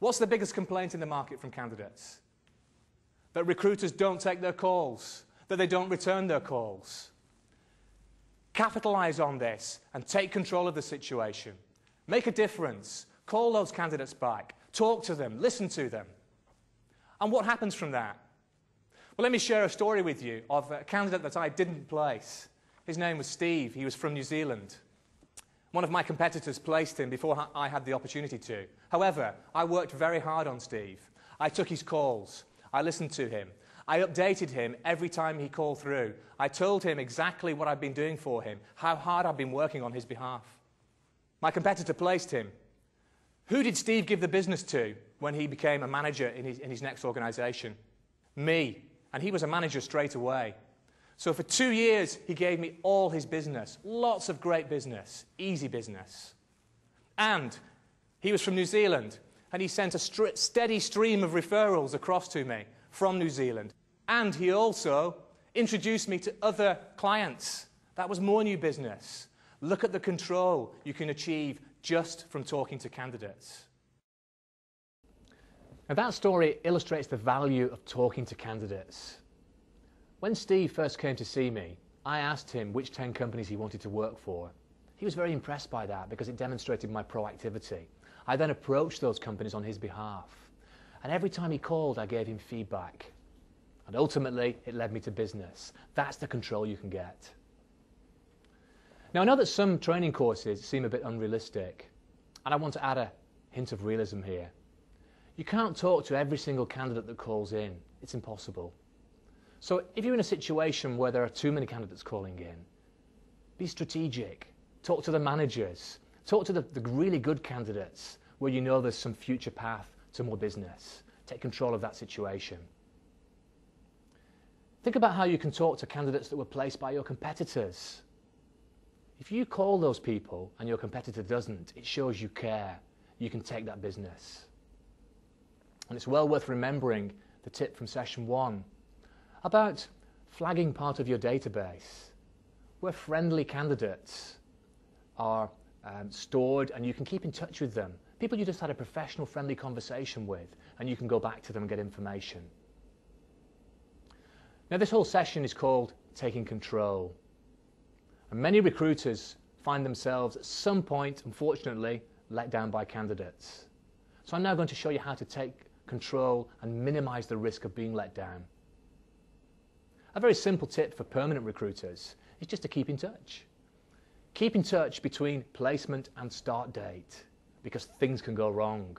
What's the biggest complaint in the market from candidates? That recruiters don't take their calls, that they don't return their calls. Capitalize on this and take control of the situation. Make a difference. Call those candidates back. Talk to them. Listen to them. And what happens from that? Well, let me share a story with you of a candidate that I didn't place. His name was Steve. He was from New Zealand. One of my competitors placed him before I had the opportunity to. However, I worked very hard on Steve. I took his calls. I listened to him. I updated him every time he called through. I told him exactly what I'd been doing for him, how hard I'd been working on his behalf. My competitor placed him. Who did Steve give the business to when he became a manager in his next organisation? Me. And he was a manager straight away. So for 2 years, he gave me all his business. Lots of great business. Easy business. And he was from New Zealand. And he sent a steady stream of referrals across to me from New Zealand. And he also introduced me to other clients. That was more new business. Look at the control you can achieve just from talking to candidates. Now that story illustrates the value of talking to candidates. When Steve first came to see me, I asked him which 10 companies he wanted to work for. He was very impressed by that because it demonstrated my proactivity. I then approached those companies on his behalf. And every time he called, I gave him feedback. And ultimately, it led me to business. That's the control you can get. Now, I know that some training courses seem a bit unrealistic, and I want to add a hint of realism here. You can't talk to every single candidate that calls in. It's impossible. So if you're in a situation where there are too many candidates calling in, be strategic. Talk to the managers. Talk to the really good candidates where you know there's some future path to more business. Take control of that situation. Think about how you can talk to candidates that were placed by your competitors. If you call those people and your competitor doesn't, it shows you care. You can take that business. And it's well worth remembering the tip from session 1 about flagging part of your database where friendly candidates are stored and you can keep in touch with them. People you just had a professional, friendly conversation with, and you can go back to them and get information. Now, this whole session is called Taking Control. And many recruiters find themselves at some point, unfortunately, let down by candidates. So I'm now going to show you how to take control and minimize the risk of being let down. A very simple tip for permanent recruiters is just to keep in touch. Keep in touch between placement and start date, because things can go wrong.